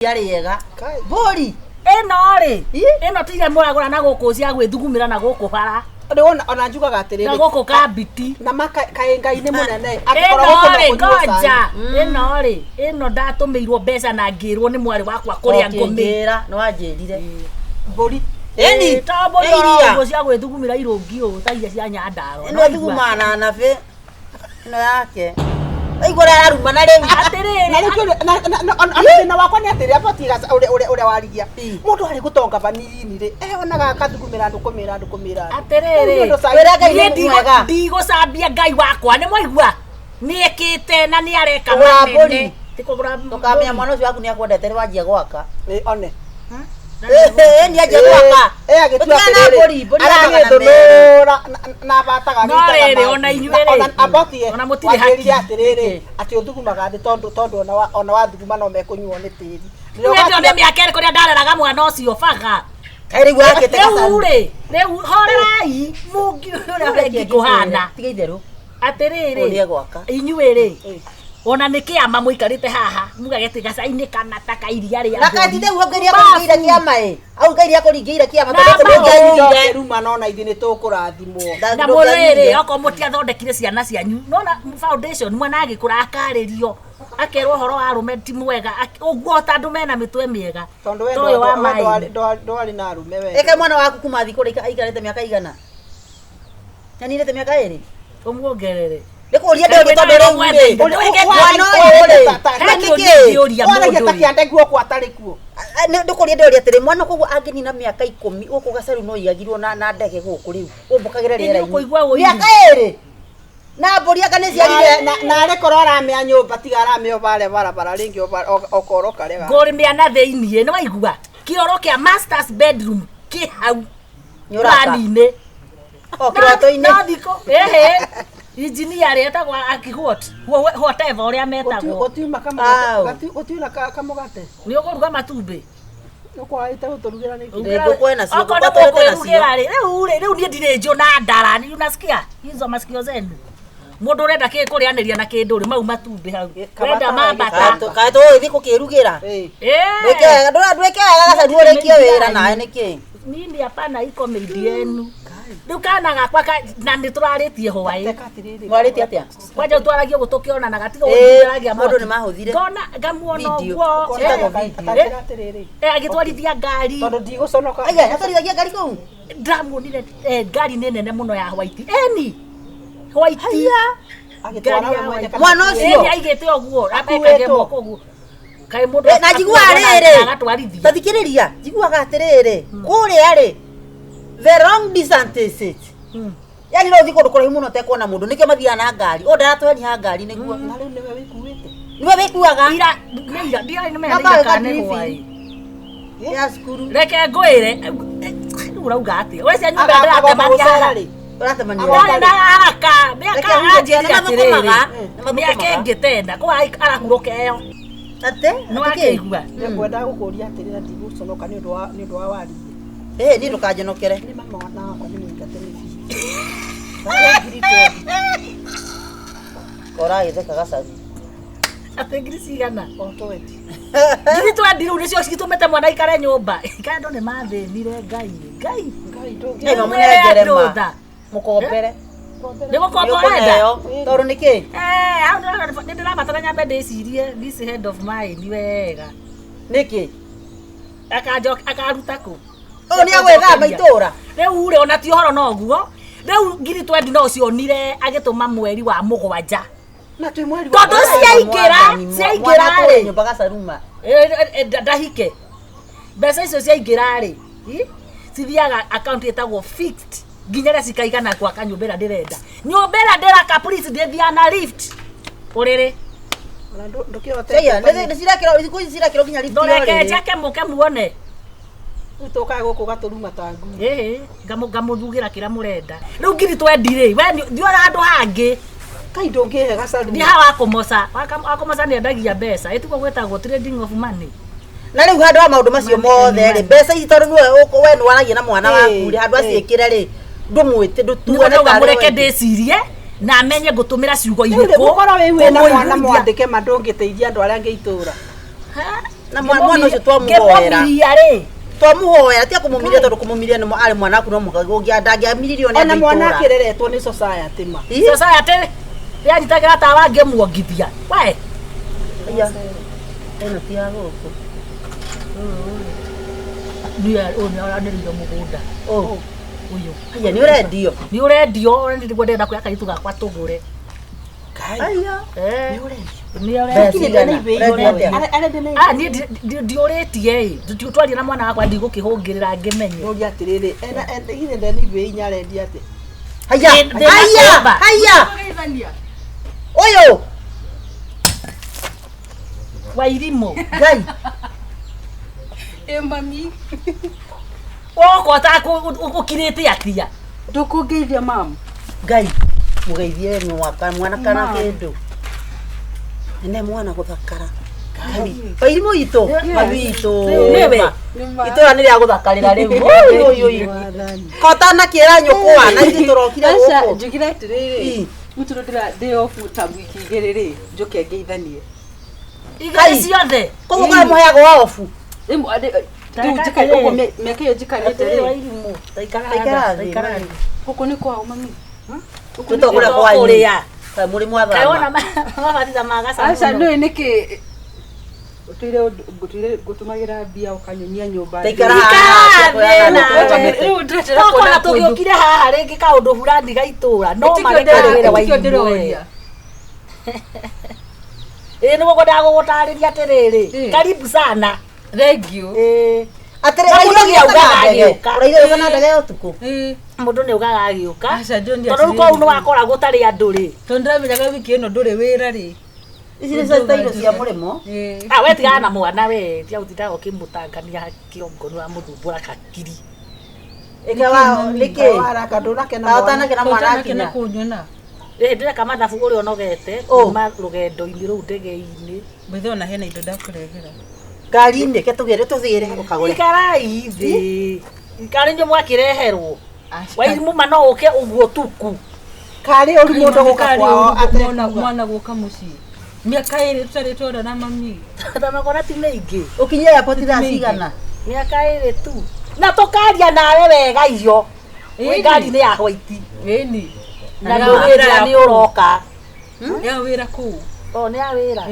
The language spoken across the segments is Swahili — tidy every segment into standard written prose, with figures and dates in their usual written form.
yari yega bori eno ri eno tiga mwagura na guku cia gwithugumira na guku bara ndona ona njugaga atiriri na guku kabiti na makaengai-ini munene eno ri eno ndatumirwo mbeca na ngirwo ni mwari wakwa kuria ngumira no anjirire bori eni tabo ro cia gwithugumira irungi u ta iria cia Nyandaro eno thugumana na be eno yake igora aruma na riu na wakwa ni atiri apotiga ure warigia mundu ari gutonga vanini ri onaga akathugumira ndukumira atiriri ndigocambia ngai wakwa ni mwaigua niekite na ni areka manene tikugura tukamenya mwana ucio waku ni akwendete ri wanjia gwaka one ni aje gwaka agitua atiriri arangithunura na bataga gitaga ona inyuere ona mutire haki atiriri ati uthugumaga thi tondu ona wathuguma no mekunyuo ni tiri ndio ne miakere kuria ndareraga mwana ucio baga kairi gwake reu horerai mungi uria kuhana tiga itheru atiriri inyuere ona nikiama muikarite haha mugagete gacaini kana taka iria ria na katinde huongeria kuringira kiama au ngairia kuringira kiama ruma nona ithi ni tukurathimwo na murere oko mutia thondekire ciana cianyu nona foundation mwana agikura akaririo akerwo horo wa rume ti mwega uguo tandu mena mitwe miega tondu we ndwari na rume we eke mwana waku kumathi kurika aikarite miaka igana yani nite miaka eri umuongerere nikuria ndio tondu riu ndikuria ndio atiri mwana koguo anginina miaka 10 uko gacaru no igagirwo na ndege guku riu umbukagire riera miaka eri na mburi akane ciarire na ari korora me nyumba tigara me obare barabara ringi okoroka rega ngori me na theinie ni waigua kioro kia master's bedroom ki hau nyurani-ini okroto-ini na thiko engineer etagwa akihot whatever uria metagwo gutiuna kamugate ni uguruga matumbi ukwaite uturugira ni kwena sio kwa riu ni ndire njo na ndara ni unasikia hizo masikio zenu mundu urenda ki kurianiria na kindu ri mau matumbi hau wenda mambata kae to ithi kukirugira weke ndweke gacaru urekie wira nae niki nini hapana iko meidi yenu dukana gakwa na nituraritie hwai mwarite atia kwaje twaragie gutukiona na gatiga gutiragia mundu ni mahuthire ngona ngamuona uguo agitwarithia ngari tondu ndiguconoka aya atwarithagia ngari kuu ndamuonire ngari nene muno ya white eni white mwana ucio aigite uguo apekage moko uguo kai mundu na jigua riri agatwarithia tathikiriria jiguaga atiriri kuria ri the wrong distance yani no thiko ndukora muno te kuona mundu nikio mathia na ngari o ndaratweni ha ngari niguo na riu niwe wikuite niwe wikuaga ira ndia ni mena kana hwai ya skuru reke ngwire urauga ati we cia nyumba ndiratemania harari uratemania ndari na haraka miaka anjiri atiriri miaka ingitenda kwa arakuruka eyo ate no akigua ngwenda gukuria atiriri ndiguconoka ni undu wa wari ni ndukanjonokere ni mama na kwa nini ngateni kora itheka gacaru ate ngirisi gana otoweti ngiri twendiru nicio citumete mwana ikare nyumba kando ni mathinire ngai ega munengerema mukombere niko komborenda tondu niki hau ndirabatara nyambe ndicirie this head of mine wega niki akaruta ku ni agwethamba itura riu ri ona ti horo noguo riu ngiri twendi no cionire agituma mweri wa mugwanja na twi mweri tondu ciaingira ri nyumba gacaruma ndahike mbeca icio ciaingira ri cithiaga account etagwo fixed nginya ria cikaigana kwa kanyumbera ndirenda nyumbera ndiraka police ndithia na lift uriri Seya ndio sirakiro kinya lift ndoreke jake muke muone utoka guku gaturuma tangu ngamuthugira kira murenda riu ngiri twendire we ndiora andu hangi kai ndongihe gacaru ni hawa akomosa ni endagia mbeca etuko gwetagwo trading of money na riu handu wa maundu macio mothe ri mbeca ici tondu we ni waragia na mwana waku ri handu aciikire ri ndumwite ndutuone ta mureke ndicirie na amenye gutumira ciugo iriko ukora we na mwana mwandike mandungiteithia andu aria ngeitura na mwana ucio twamuhoera twamuhoera tia kumumiria tondu kumumiria ni ari mwana aku no mukagungia ndangiamiririo ni ona mwana akireretwo ni society ma society ya nitagira tawa ngemuongithia we aya eno tia goko ni araniririo mugunda uyu aya ni urendio ndi kwenda kuya kaitu gakwa tugure aya ni urendio ndiuritie twaria na mwana wakwa ndigukihungirira ngimenye uri atiriri ena ile ndani be inyarendi ati aya oyo wairimo gai mami woko ta ukirite atia ndukungeithia mam gai mugeithie mwana kana kindu ene mwana guthakara wairimo ito mami ito niwe itora ni ria guthakarira riu oyo kota na kira nyukwa na ithi turokire guko njugira atiriri muturo ndira day off mutamwiki igiriri njuke ngeithanie igai ciothe koguo kana muheago wa ofu njikare uko meke yo njikarite ri wairimo taikara huko ni kwao mami tutokura kwa kuria kai muri mwathama kaiona mabatiza magasa acha no niki gutumagira bia ukanyonyia nyumba taikara na tugiukire haha ringi kaundu fulani gaitura no magekare wairimo ni gukwenda gugutariria atiriri karibu sana thank you atire uraire kana ndege utuku mundu ni ugaga agiuka acha ndio tondu kwa uno wakora gutari andu ri tondiramiraga wiki ino nduri wira ri ici ni stailo cia murimo we tigana na mwana we tia utindaga ukimutangania kiongo wa muthumbura kakiri ikawa niki waraka ndunake na utana kina mwana kina kunyona ndireka mathabu uri onogete kuma rugendo-ini ruu ndege-ini mbithe ona hena indo ndakurehera ngari-ini ke tugire tuthire ukagure ikarai thi ikari ndio mwakireherwo wairimu mano uke uguo tuku kari uri mundu guka kwao atena mwana guka mucii miaka iri tutari twona na mami tamagona ti mingi ukinye airport thacigana miaka iri tu na tukaria nawe wega iyo ngari ni ya white eni na ndugira ni uroka ya wira ku ni ya wira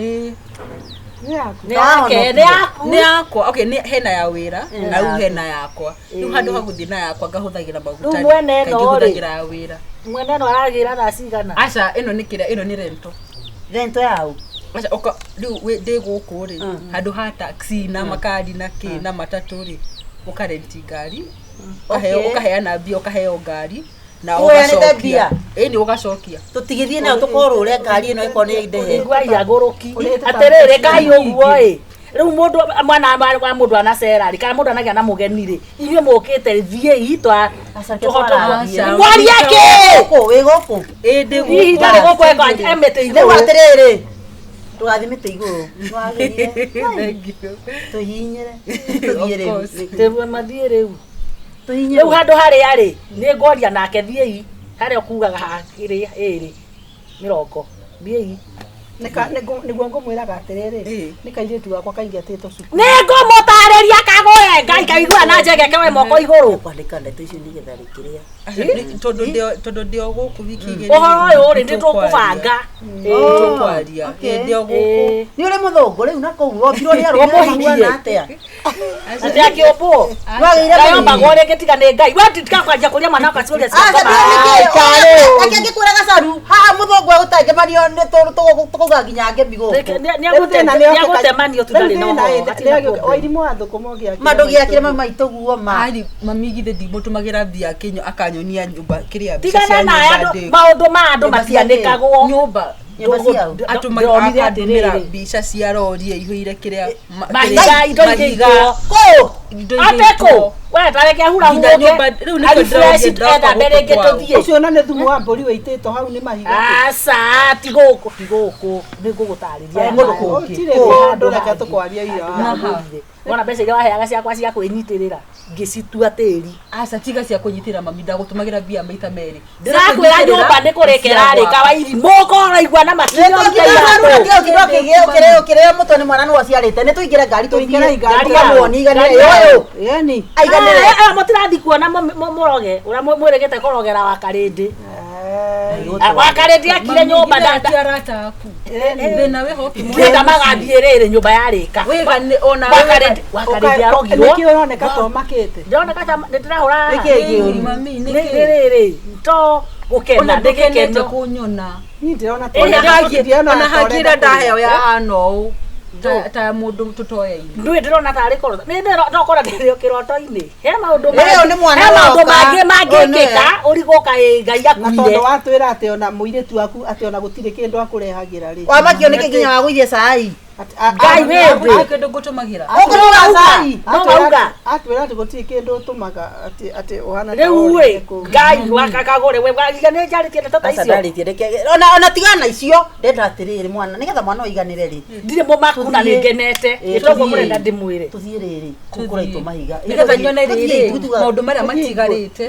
ni yakwa okay ni hena ya wira na u hena yakwa riu handu haguthi na yakwa ngahuthagira maguta mwene no ri ya wira mwene no aragira thacigana acha ino ni kira ino ni rento yau acha oka riu ndi guku ri handu ha taxi na makadi na ki na matatu ri ukarenti ngari ukaheana mbia ukaheo ngari na ugacokia ni ugacokia tutigithie nayo tukorure ngari ino iko ni ndehe ngwaya guruki atirire kai uguo riu mundu mwana wa mundu ana serari kana mundu anagia na mugeni ri inywe mukite thie itwa tuhota ngwari yake wi guku ndi ndari guku eko emete iguru atiriri tugathimite iguru nwagirire tuhinyire tuthire tewe mathie riu riu handu haria ri ni ngoria nake thie haria kugaga hakiri iri mirongo thie niguo ngumwiraga atiriri ni kairitu wakwa kaingi atito cuku ni ngumutariria kagoe ngai kaigua na njegeke we moko iguru kwandika ndeto icio ni getha rikiria tondu ndio guku wiki igiri uhoro uyu ri nditukubanga tukwaria ndio guku ni uri muthungu riu na kou wombirwo ni arume mahuana atia ati akiombo kayomba gore getiga ni ngai we titika kwanja kuria mwana kwa ciuria akingikura gacaru haha muthungu egutangemanio ni tukuga nginya ngembigo niagutemanio tutari na uhoro wairimu wa thukumo giake mandu giakire maituguo ma ari mami githe ndimutumagira mbia kinyo akanyonia nyumba kiria tigana na andu maundu ma andu matianikagwo nyumba atumira mbica cia rori ihuire kiria mahiga indo igiko ateko we tareke hura huke riu niko ndĩretha mbere ngĩtũthiĩ ucio na nĩ thumu wa mbũri wĩitĩtwo hau nĩ mahiga aca ti gũkũ nĩ ngũgũtarĩria mũndũ kũngĩ ndũreke tũkwaria ira wona mbeca iria waheaga ciakwa cia kwĩnyitĩrĩra ngicitua tĩri. Aca tiga cia kunyitira mami ndagutumagira bia maita meri. Ndakwira nyumba nĩ kũrekera rĩ kawairi mũko raigua na makinya ukire mutwe ni mwana no aciarite ni tuingire ngari tuingire ngari ya muoni igane yoyo yani aiganire mutirathi kuona muroge ura mwiregete korogera wa karindi wa karindi akire nyumba ndatarata aku thina we hoki mwenda magathie riri nyumba yarika wiga ona wa karindi arogirwo niki uroneka to makete ndoneka ta nditirahura niki mami niki riri to gukena ndikekeno kunyona ni ndirona ona hagira ndaheo ya hano ta mundu tutoya ndui ndirona tari korotha ni ndokora ndirio kiroto-ini he maundu leo ni mwana maundu mangikika uriguka ngai akuire tondu watwira ati ona muiretu waku ati ona gutire kindu akurehagira ri wamakio niki nginya waguithie cai ngai wewe kindu gutumagira okuruga cai no atwira ati gutire kindu tumaga ati uhana riu we ngai wakakagore we wagiga ni njaritie tata icio ona tigana icio ndenda atiriri mwana nigetha mwana oiganire ri ndire mumaku na ningenete nitoguo murenda ndimwire tuthie riri kukura itu mahiga nigetha nyone riri maundu maria matigarite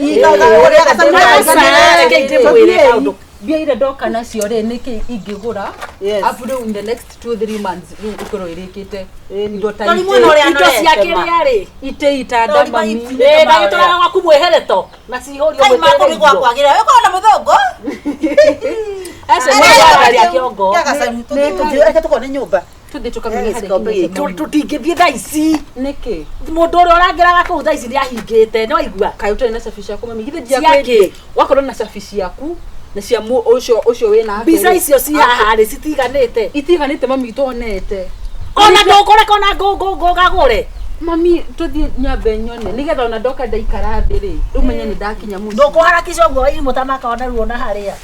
bia ire ndoka nacio ri niki ingigura up in the next 2-3 months riu ikoro irikite indo ta ito ciakiria ri ite itada mami ndagitwaraga gwaku mwehereto na cihorio mwete kwa kwagira we kona muthongo asa mwagaria kiongo eka tukone nyumba tuthi tukamenya hari tutingithie thaa ici niki mundu uria urangiraga kuu thaa ici ni ahingite no igua kai utari na safici yaku mami githe dia wakorwo na safici yaku na cia ucio wina mbica icio ci haha ri citiganite itiganite mami tonete ona ndukore kona ngagure mami tuthi nyambe nyone nigetha ona ndoka ndaikara thi ri umenye ni ndakinya muci ndukuharakisha uguo imu tamaka ona ruo na haria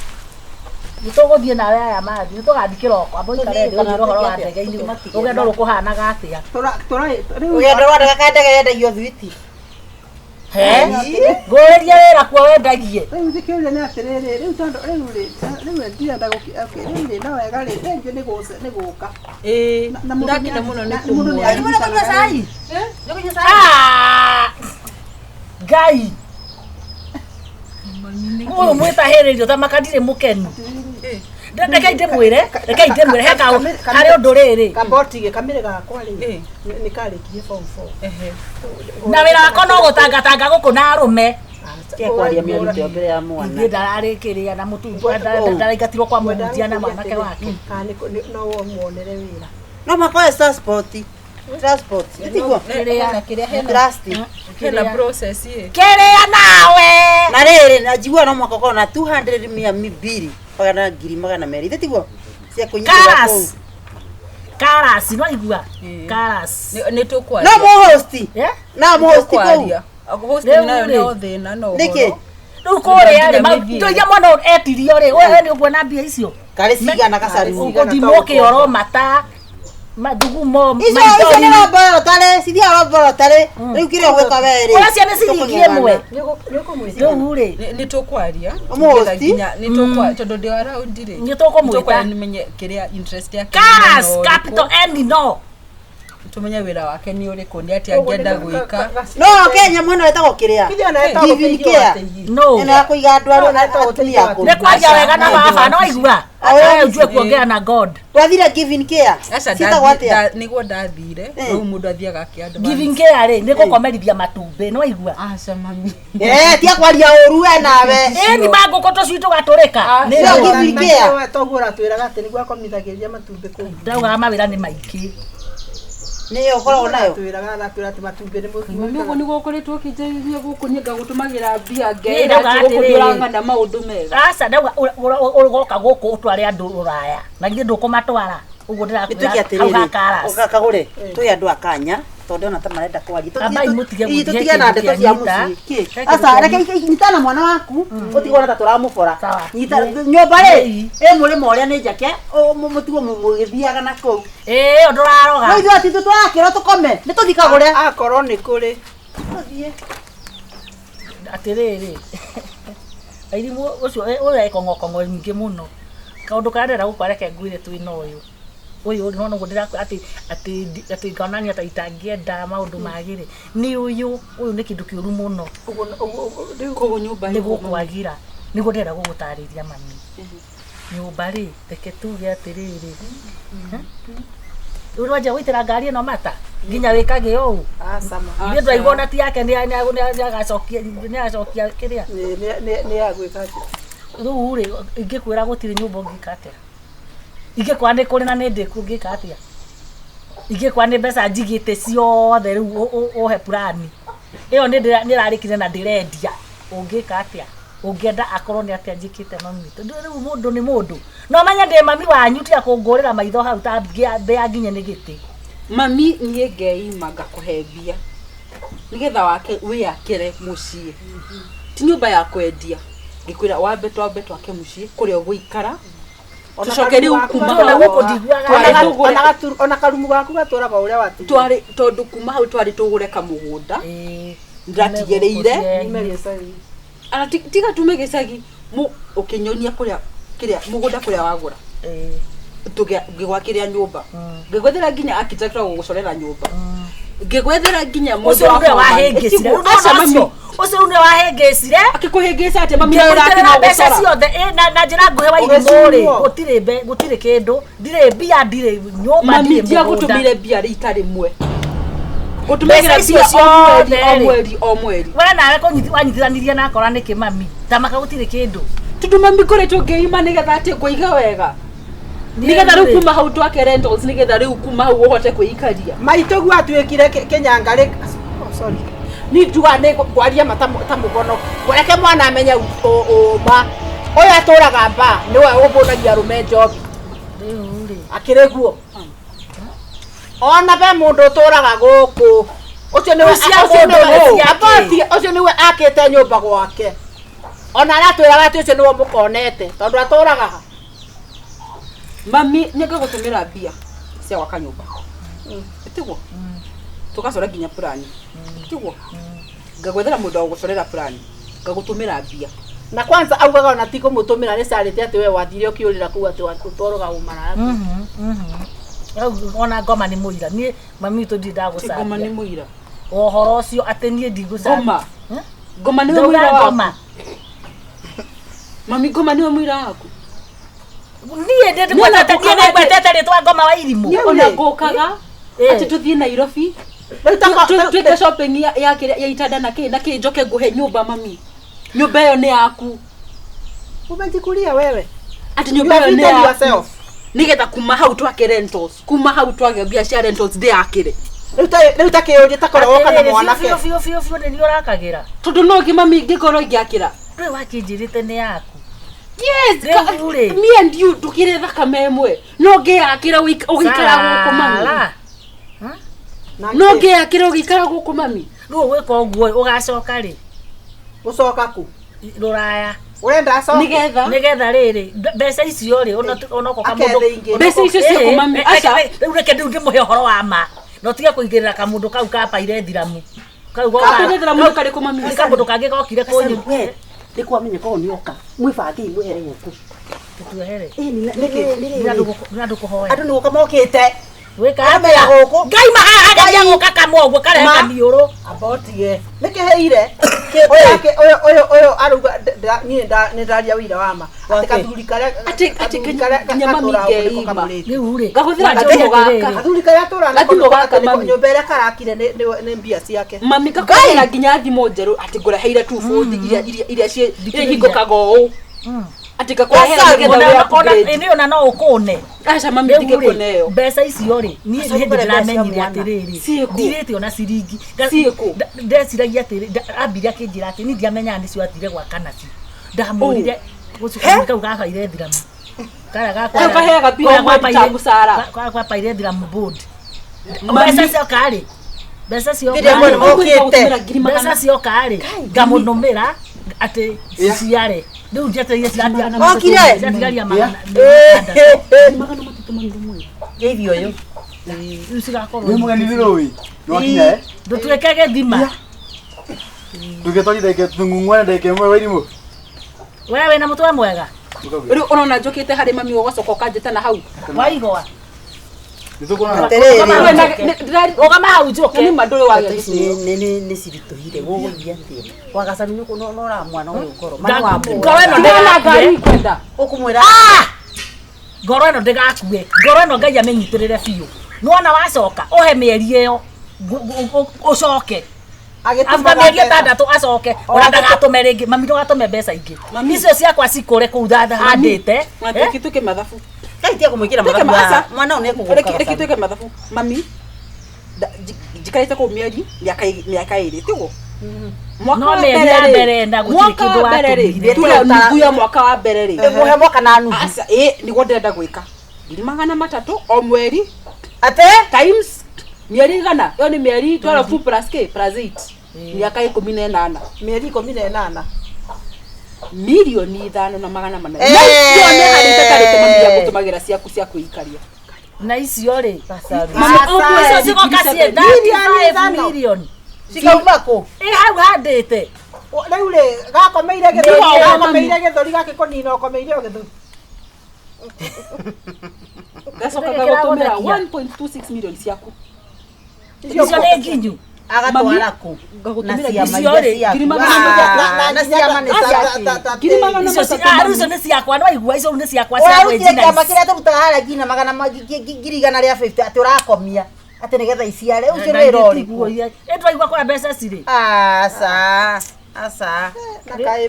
nituguthie nawe aya mathi nitugathikira okwa boikare ndiro horo wa ndege-ini ugendo rukuhanaga atia ugendo rwa ndege kandege yendagio thwiti nguriria wira kuo wendagie riu thikiuria ni atiriri riu tondu riu ndirenda riu na wega ri thengi ni guka ndakina muno ni kumwe cai ngai uyu mwitahiririo tamaka ndire mukenu reke ndimwire heka hari undu riri kabotige kamire gakwa ri ni karikirie form 4 na wira wako no gutangatanga guku na arume kwaria miarute mbere ya mwana ni ndararikiria na mutungu ndaraingatirwo kwa mundia na mwanake wake no muonere wira no makoe transport itiguo hena process ye kerea nawe na riri na jigua no mwaka kona 200,200 pagana ngiri magana meri itiguo cia kunyita karas no igua karas ni tukwa no mo host na mo host ko host nayo no thina no niki riu kuria ri mauto ya mwana etirio ri wewe ni uguo na mbia icio kare cigana kasaru uguthimo kioro mata madugumo icio ni roboro tare cithia roboro tare riu kire gweka weri ora ciana ciringie mwe riu ri ni tukwaria ni tukwa tondu ndi around ri ni tukumwita nimenye kiria interest yake Karas capital N no tumenye wira wake ni uriku ni ati angenda gwika no Kenya mwana wetagwo kiria giving care no ina kuiga ndwaro na atumia yako ni kwaja wega na baba no igua ujue kuongea na God twathire giving care sitagwatia niguo ndathire riu mundu athiaga akiandu giving care ri ni gukomerithia matumbi no igua aca mami tia kwaria uru we nawe ni maguko tocui tugaturika ni giving care togura twiraga ati niguo akomithagiria matumbi ku ndauga mawira ni maingi ni ukoragwo nayo twiraga na twira ati matumbi ni mami uguo niguo ukoretwo kinjithia guku ninga gutumagira mbia ngeira gukudiranga na maundu mega asa ndauga ugoka guku utware andu uraya na ngi ndukumatwara uguo ndirakwira ukakagure twi andu akanya tondu ona ta marenda kwaria tutige na ndeto cia muci asa reke nyitana mwana waku utigona ta turamubora nyita nyomba ri murimo uria ni njake mutigo mugithiaga na kuu nduraroga no ithuĩ ati twarakĩrwo tukome nĩ tuthikagũre akorwo nĩ kũrĩ tuthie atiriri airimu ucio uria ikong'okong'o nyingĩ mũno kaundu karĩa ndĩrenda gũkwareke ngwire twĩna ũyũ uyu no no ndira ati kanani ata itangienda maundu magire ni uyu ni kindu kiuru muno ko nyumba ni gukwagira ni ndira gugutariria mami nyumba ri reke tuge atiriri uroja witira ngari no mata nginya wikage ou sama ni ndaigona ti yake ni agacokia kiria ni agwika riu ri ingikwira gutiri nyumba ngikate ingikwa ni kuri na ni ndiku ngikate ingikwa ni mbeca njigite ciothe riu uhe plani iyo ni ndirarikire na ndirendia ungikate ungienda akorwo ni atia njikite mami riu mundu ni mundu no manya ndi mami wanyu tia kungurira maitho hau ta mbea nginya ni giti mami nie ngeima ngakuhembia nigetha wake wiakire mucii ti nyumba ya kwendia ngikwira wambe twake mucii kuria guikara tucoke riu kuma na guko ndigwaga ona karumu gaku gaturaga uria watu twari tondu kuma hau twari tugure kamugunda ndatigereire ana tiga tume gicagi mu ukinyonia kuria kiria mugunda kuria wagura tuge ngigwakiria nyumba ngigwethera nginya architect gugucorera nyumba ngigwethera nginya mundu wahengecire ucio ni wahengecire akikuhengece ati mami na irakina mbeca ciothe na njira nguhe wa irimuri gutire kindu ndire mbia ndire nyumba ndire mami gutumire mbia itari mwe gutumira mbia o mweri we nawe wanyitithanirie na akora ni kimami tamaka gutire kindu tundu mami koretwo ngeima nigetha ati kuiga wega nigetha riu kuma hau twake rentals nigetha riu kuma hau uhote kuikaria maitogu atwikire kinyangari sorry ni nduga ni kwaria matamugono wereke mwana amenya uma oyo aturaga mba niwe ubunagia rume njobi akireguo ona be mundu uturaga guku ucio niwe akite nyumba gwake ona aratwiraga ati ucio niwe mukonete tondu aturaga mami nyenga gutumira mbia cia gwaka nyumba tiguo tukacora nginya plani tiguo ngagwethera mundu wa gucorera plani ngagutumira mbia na kwanza augaga ona tiko mutumira ni sarite ati we wathire ukiurira ku ati utoroga umara ona ngoma ni muira ni mami to ndida gucaria ngoma ni muira ohoro cio ati ni ndigucaria ngoma ni muira ngoma mami ngoma ni muira waku niye ndende kwatata niye kwatata ritwa ngoma wa irimu ona ngokaga ati tuthie Nairobi tweke shopping ya itanda na ki njoke nguhe nyumba mami nyumba iyo ni yaku umejikulia wewe ati nyumba iyo ni yaku nigetha kuma hau twake rentals kuma hau twake bia cia rentals ndi akire riu takiuria takora woka na mwanake fio ni urakagira tondu no mami ngikoro ngiakira riu wakinjirite ni yaku yes me and you tukire thakame emwe no ngiakira ugikara guku mami no ngiakira ugikara guku mami riu gwika uguo ugacoka ri ucoka ku ruraya urenda acoke nigetha riri mbeca icio ri ona ko kamundu mbeca icio cia mami aca riu reke ndi muhe horo wa ma no tiga kuigirira kamundu kau kapaire thiramu kau thiramu kari ku mami kamundu kangi gokire kunyu ndikwa menye ko nioka mwibangi mwehere guku tutuhere ni ndu kuhoya andu nuka mokite weka amera guku ngai mahaga ya guka kamogwo kare kamiuru abotie nikiheire oyo aruga ni ndaria wira wama ati kathuri kare ati nyamami ngeima riu ri ngahuthira thimo gaka kathuri kare atura na thimo gaka nyumba ira karakire ni mbia ciake mami kakwira nginya thimo njeru ati ngureheire 240 iria hingukaga uu ati kakwehera ni ona no ukune acha mami ndikekuneyo mbeca icio ri ni hindi ndiramenyire atiriri ndirite ona ciringi ndeciragia atiri ambire akinjira ati ni ndiamenya ni cio atire gwaka nacio ndamurire gucuka kau gakaire thiramu kara gakwa kaheaga pia mwata gusara kwa paire thiramu board mbeca cio kari mbeca cio mbeca cio kari ngamunumira ati ciare ndu njete ciatia okire ciatigaria magana magana matatu mandu mwe geithio yo usigakorwo ni mugeni thiroi no kinya ndutwekege thima tugetori ndeke tungungwana ndeke mwe wairimu wewe na mutwe mwega riu unaona njokite hari mami ugacoka kanjeta na hau waigwa Nitukuona. Ogama hau njoke. Ni mandoro wa gĩcicio. Nĩ cirituhire gũgũthiĩ atĩa wagacaru nĩ nora mwana ũyũ ngoro Ngoro ĩno ndĩgakue kwenda ũkũmwĩra ngoro ĩno ndĩgakue ngoro ĩno Ngai amĩnyitĩrĩre biũ nĩwona wacoka ũhe mĩeri ĩyo ũcoke after mĩeri ĩtandatũ acoke ona ndagatũme rĩngĩ mami ndũgatũme mbeca ingĩ icio ciakwa cikũre kũu handĩte Kituke mathabu. Kaitia kũmwĩkĩra mathabu mwana ũyũ nĩekũgũka Reke tuke mathabu. Mami jikarĩte kũ mĩeri mĩaka ĩrĩ tiguo. no mĩeri ya mbere ndagũtirĩ kĩndũ watũmire tuge nuthu ya mwaka wa mbere rĩ. mũhe mwaka na nuthu Asa nĩguo ndĩrenda gwĩka 300 o mweri ate times mĩeri igana ĩyo nĩ mĩeri 12 plus k plus 8 mĩaka 18 mĩeri 18 milioni 5,800 na icio nĩ harĩte tarĩte mami ya gũtũmagĩra ciaku cia kwĩikaria na icio rĩ mami icio cigoka ciĩ 35 million cikauma kũ hau handĩte rĩu rĩ gakomeire gĩthũri gakĩkonina ũkomeire o gĩthũri gacoka gagũtũmĩra 1.26 million ciaku icio nĩ nginyu agatwara kũ na ciama iria ciaku icio nĩ ciakwa no igua icio nĩ ciakwa ũrarutire kĩama kĩrĩa tũrutaga harĩa ngina magana ngiri igana rĩa 50 atĩ ũrakomia atĩ nĩgetha iciare ũcio nĩ wĩra ũrĩkũ ĩtwaigua kũrĩa mbeca cirĩ aca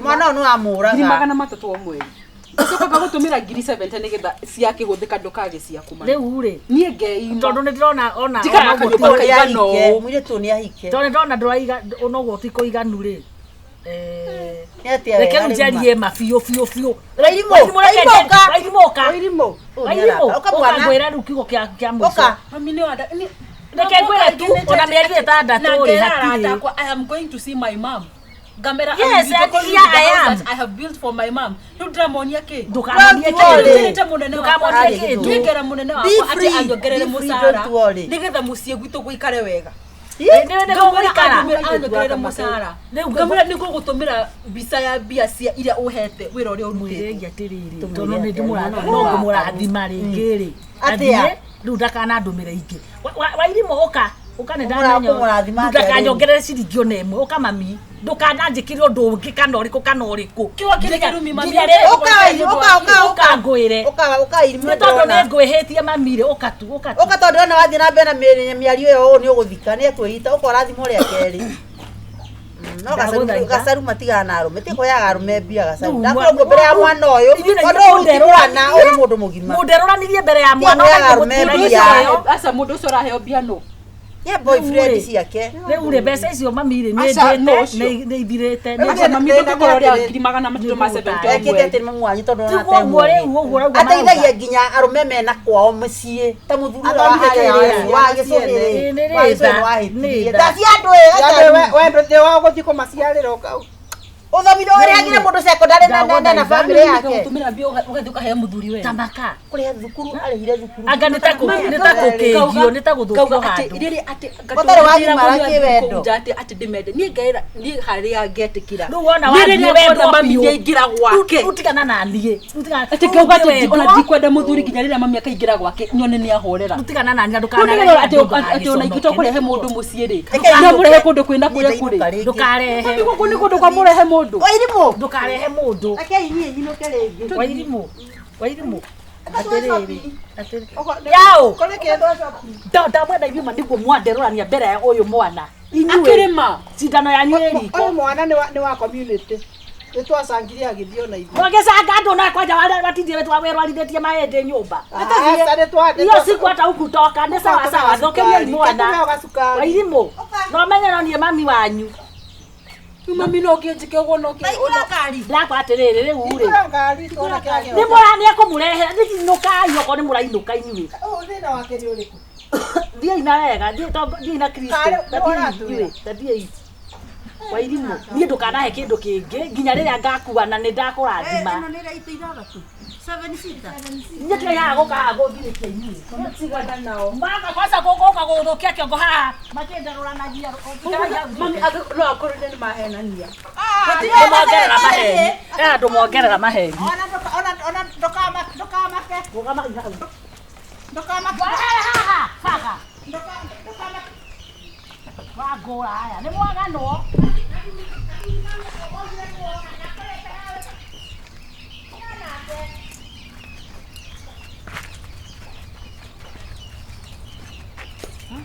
mwana ũyũ nĩwamũraga 300 o mweri gacoka gagũtũmĩra 7,000 nĩgetha ciakĩhũthĩka ndũkage ciaku rĩu rĩ niĩ ngeima tondũ nĩ ndĩrona ona mũirĩtu nĩ ahike tondũ nĩ ndĩrona ndũraiga ũnoguo ti kũiganu rĩ nĩatia reke rĩu njarie ma biũ Wairimũ ũkangwĩra rĩu kiugo kĩa mũico mami nĩ wanda reke ngwĩre tu ona mĩeri ĩtandatũ rĩ hatirĩ I am going to see my mom. Gamera, Yes, I am. have built for my mom. Ndudramonia ke. Ndukamonie munene ndukamonie kĩndũ. Ngera munene wakwa ati anjongerere musara. Nigetha muciĩ gwitũ guikare wega. Anjongerere musara. Gamera nĩguo gũtũmĩra mbica ya mbia cia iria uhete wĩra ũrĩa ũrutĩte. Atirĩrĩ tondũ nĩ ndĩmũrathima no ngũmũrathima rĩngĩ rĩ atĩa rĩu ndakanandũmĩra ingĩ Wairimũ ũka nĩ ndananyo ndakanyongerere ciringi ona ĩmwe ũka mami ndukananjĩkĩre ũndũ ũngĩ kana ũrĩkũ Kiwa kĩrĩ kĩrumi mami. ũkangwĩre nĩ tondũ nĩ ngwĩhĩtie mami rĩ ũka tondũ ona wathiĩ na mbere na mĩario ĩyo ũũ nĩ ũgũthika nĩ ekwĩita ũkora thimo rĩa kerĩ no gacaru matigana na arũme tikoyaga arũme mbia gacaru ndakorwo mbere ya mwana ũyũ tondũ ũruti mwana ũyũ nĩ mũndũ mũgima mũnderũranirie mbere ya mwana Asa mũndũ ũcio araheo mbia no ya boyfriend ciake rĩu rĩ mbeca icio mami rĩ nĩ ithirĩte mami ndũngĩkorwo rĩa 370 ekĩte atĩ mamu wanyu tondũ ona ũguo rĩu ũguo rauga ateithagia nginya arũme mena kwao mũciĩ ta mũthuri wa gĩcũhĩrĩ wahĩtirie ndaci andũ we ndũthĩ wa gũthiĩ kũmaciarĩra ũkau ũthomire ũrĩa agire mũndũ secondary na family yake gũtũmĩra mbia ũgathiĩ ũkahea mũthuri wega tamaka kũrĩa thukuru arĩhire thukuru anga nĩ ta gũkĩngio nĩ ta gũthũkio handũ Gũtarĩ wathimara kĩwendo. ati ndimende niĩ ngaĩra niĩ harĩa ngetĩkĩra rĩu wona wathiĩ wendo mami nĩaingĩra gwake utigana na niĩ ati ngauga ati ona ndikwenda mũthuri nginya rĩrĩa mami akaingĩra gwake nyone nĩahorera utigana na niĩ ati ona ingĩtua kũrehe mũndũ mũciĩ rĩ no mũrehe kũndũ kwĩna kũrĩa kũrĩ ndũkarehe gũkũ nĩ kũndũ kwa mũrehe mũndũ Wairimũ ndũkarehe mũndũ akei niĩ nyinũke rĩngĩ Wairimũ atĩrĩrĩ yaũ kũrĩ kĩndũ ndamwenda inyuma nĩguo mwanderũrania mbere ya ũyũ mwana akĩrĩma cindano yanyu ĩriko ũyũ mwana nĩ wa community nĩtwacangirie agĩthiĩ ona ithuĩ ũgĩcanga andũ na kwanja watindire werwarithĩtie mahĩndĩ nyũmba iyo sikwata huku toka nĩ sawasawa thũkĩria mwana Wairimũ no menyeranie mami wanyu mami no kĩnjike ũguo no ndakwa atĩrĩrĩ rĩu rĩ nĩ ekũmũrehe nĩinũkai okorwo nĩ mũrainũka inyuĩ thiĩi na wega thiĩi na Kristo tathiĩi Wairimũ niĩ ndũkanahe kĩndũ kĩngĩ nginya rĩrĩa ngakuana nĩ ndakũrathima niĩ tũrĩhaga gũkaga gũthirĩkia inyuĩ maka kwanza gũka gũthũkia kĩongo haha makĩnderũranagia mami no akorwo nĩ mahenania ndũmongerera maheni ndũmongerera maheni ona ndũkamake haha Wangũra aya nĩ mwaganwo.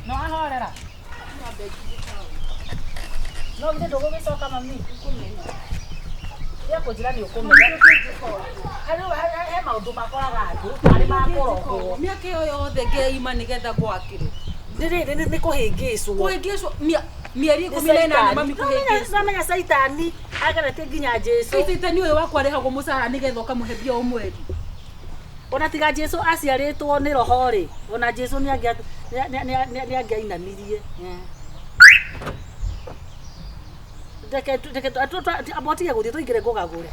No ahorera. No githĩ ndũgũgĩcoka mami. Kũnjĩra nĩ ũkũmenya. He maũndũ makoraga andũ arĩ makũrogwo. Mĩaka ĩyo yothe ngeima nĩgetha gwakĩrwo. Nĩ kũhĩngĩcwo. Kũhĩngĩcwo mĩeri 18 mami kũhĩngĩcwo. Namenya caitani ageretie nginya Jesu. Caitani ũyũ wakwa arĩhagwo mũcara nĩgetha ũkamũhe mbia o mweri. Ona tiga Jesu aciarĩtwo nĩ roho rĩ. Ona Jesu nĩangĩainamirie. Ndeke abotige gũthiĩ tũingĩre ngũgagũre.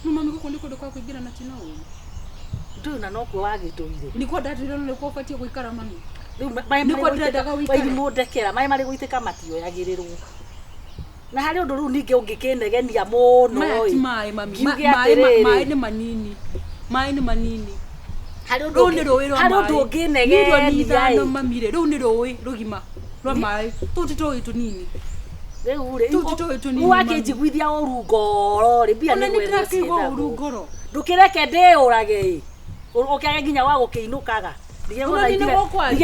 No mami gũkũ nĩ kũndũ kwa kũingĩra na tino ũũ. Ndũĩ na nokuo wagĩtũire. Nĩkuo ndatwĩra nĩ kuo ũbatiĩ gũikara mami. Rĩu maĩ ndekera maĩ marĩ gũitĩka matioyagĩrĩrwo. Na harĩ ũndũ rĩu ningĩ ũngĩkĩnegenia mũno ĩ. Maĩ nĩ manini. Maĩ nĩ manini. Harĩ ũndũ ũngĩnegenia ĩ. Mami rĩ, rĩu nĩ rũĩ rũgima rwa maĩ. Tũu ti tũĩ tũnini. Rĩu wakĩnjiguithia ũru ngoro rĩ mbia nĩ gwetha ũru ngoro. Ndũkĩreke ndĩyũrage ĩ. Ũkĩage nginya wa gũkĩinũkaga. Ndige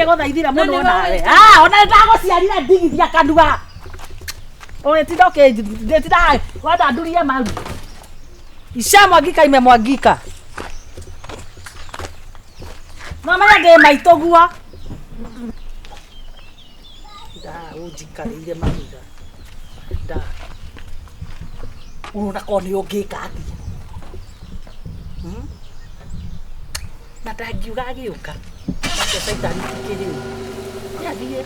gũthaithira mũno nawe. Ona ndagũciarire ndigithia kanua. Ũrĩtinda ũkĩnjĩtira wathandurie maru. Ica Mwangika ime Mwangika. No maya ndĩ maitũguo. Ũnjikarĩire mahiga. Unaona koni ũngĩka atĩa. Na ndangiuga agĩũka. Nake caitani kĩrĩu. Nĩathiĩ.